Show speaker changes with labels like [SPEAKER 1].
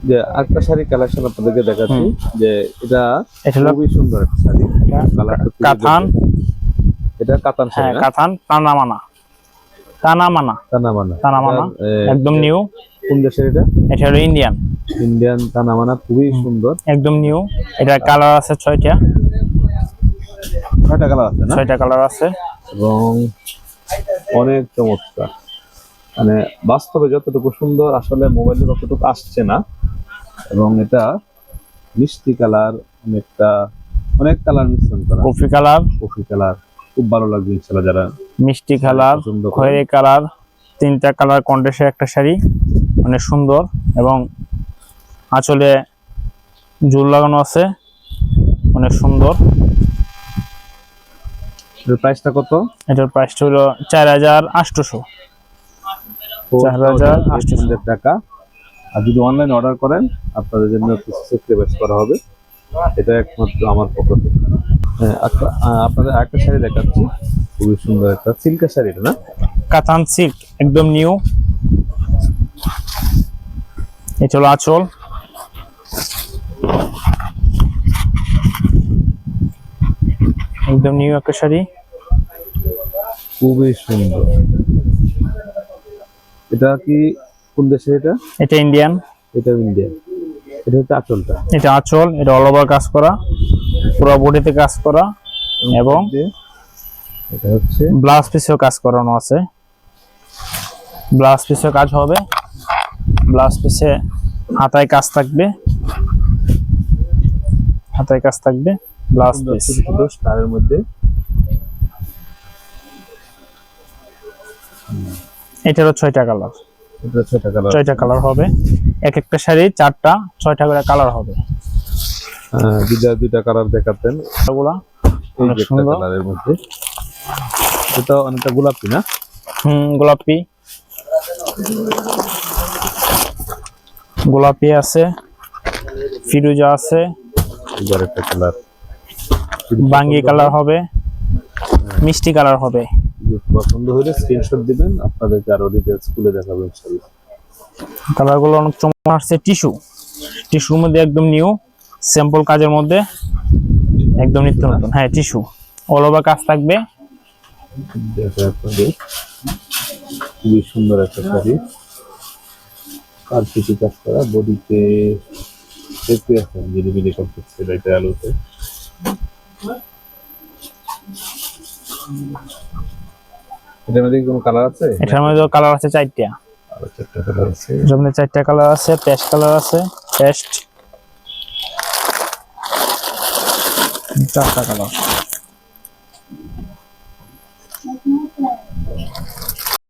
[SPEAKER 1] যে আরেকটা শাড়ি কালেকশন আপনাদেরকে দেখাচ্ছি, যে এটা
[SPEAKER 2] এটা হলো
[SPEAKER 1] খুবই সুন্দর একটা শাড়ি, কালারটা খুবই
[SPEAKER 2] কাতান।
[SPEAKER 1] সুন্দর। এটা কাতান শাড়ি
[SPEAKER 2] হ্যাঁ,
[SPEAKER 1] না?
[SPEAKER 2] কাতান তানামানা। তানামানা
[SPEAKER 1] তানামানা।
[SPEAKER 2] তানামানা একদম নিউ।
[SPEAKER 1] কোন দেশের এটা?
[SPEAKER 2] এটা হলো ইন্ডিয়ান।
[SPEAKER 1] ইন্ডিয়ান তানামানা, খুবই সুন্দর,
[SPEAKER 2] একদম নিউ। এটা কালার আছে 6টা।
[SPEAKER 1] 6টা কালার আছে না?
[SPEAKER 2] 6টা কালার আছে
[SPEAKER 1] এবং অনেক চমৎকার। মানে বাস্তবে যতটুকু সুন্দর আসলে মোবাইলে ততটুকু আসছে না। এবং এটা মিষ্টি কালার, অনেক কালার মিশ্রণ করা,
[SPEAKER 2] কফি কালার,
[SPEAKER 1] কফি কালার, খুব ভালো লাগবে ইনশাআল্লাহ যারা
[SPEAKER 2] মিষ্টি কালার,
[SPEAKER 1] পছন্দ করেন।
[SPEAKER 2] খয়েরি কালার, 3টা কালার কন্ট্রাস্টের একটা শাড়ি, অনেক সুন্দর। এবং আঁচলে জুল লাগানো আছে, অনেক সুন্দর।
[SPEAKER 1] এর প্রাইসটা কত?
[SPEAKER 2] এটার প্রাইসটা হলো 4800। 4800
[SPEAKER 1] টাকা। আর যদি অনলাইন অর্ডার করেন আপনাদের জন্য কিছু স্যাক্রিফাইস করা হবে, এটা একমাত্র আমার পক্ষ থেকে। হ্যাঁ, আপনাদের আরেকটা শাড়ি দেখাচ্ছি, খুবই সুন্দর একটা সিল্কের শাড়ি, এটা না?
[SPEAKER 2] কাতান সিল্ক, একদম নিউ। এটা হলো আঁচল, একদম নিউ একটা শাড়ি,
[SPEAKER 1] খুবই সুন্দর। এটা কি কোন দেশের এটা?
[SPEAKER 2] এটা ইন্ডিয়ান।
[SPEAKER 1] এটা ইন্ডিয়া। এটা হচ্ছে আঁচলটা।
[SPEAKER 2] এটা আঁচল, এটা অল ওভার কাজ করা, পুরো বডিতে কাজ করা, এবং
[SPEAKER 1] এটা হচ্ছে
[SPEAKER 2] ব্লাউজ পিসেও কাজ করানো আছে। ব্লাউজ পিসেও কাজ হবে, ব্লাউজ পিসে হাতায় কাজ থাকবে, হাতায় কাজ থাকবে, ব্লাউজ পিস।
[SPEAKER 1] ছোট স্টারের মধ্যে।
[SPEAKER 2] এটারও 6টা কালার।
[SPEAKER 1] এটা 6টা কালার।
[SPEAKER 2] 6টা কালার হবে, এক একটা শাড়ি 4টা 6টা করে কালার হবে।
[SPEAKER 1] দুইটা কালার দেখাতেন,
[SPEAKER 2] এগুলা
[SPEAKER 1] এই
[SPEAKER 2] অনেক
[SPEAKER 1] যে একটা
[SPEAKER 2] সুন্দর।
[SPEAKER 1] কালারের মধ্যে। এটা অনেকটা গোলাপি না?
[SPEAKER 2] গোলাপি, গোলাপি আছে, ফিরোজা আছে,
[SPEAKER 1] এবার একটা কালার
[SPEAKER 2] বাঙ্গি কালার হবে, মিষ্টি কালার হবে।
[SPEAKER 1] পছন্দ হলে স্ক্রিনশট দিবেন, আপনাদেরকে আরো ডিটেইলস খুলে দেখাবো ইনশাআল্লাহ।
[SPEAKER 2] কালারগুলো অনেক চমৎকার আসছে। টিস্যুর মধ্যে একদম নিউ, স্যাম্পল কাজের মধ্যে, একদম নিত্য নতুন। হ্যাঁ, টিস্যু অল ওভার কাজ থাকবে।
[SPEAKER 1] আপনাদের খুবই সুন্দর একটা শাড়ি, কারচুপি কাজ করা, বডিতে দেখতে আছে জিলিবিলি করতেছে এটা আলোতে। এটার মধ্যে কোনো কালার আছে?
[SPEAKER 2] এটার মধ্যে কালার আছে 4টা।
[SPEAKER 1] আরো 4টা কালার আছে।
[SPEAKER 2] এটার মধ্যে 4টা কালার আছে, পেস্ট কালার আছে, পেস্ট 4টা কালার।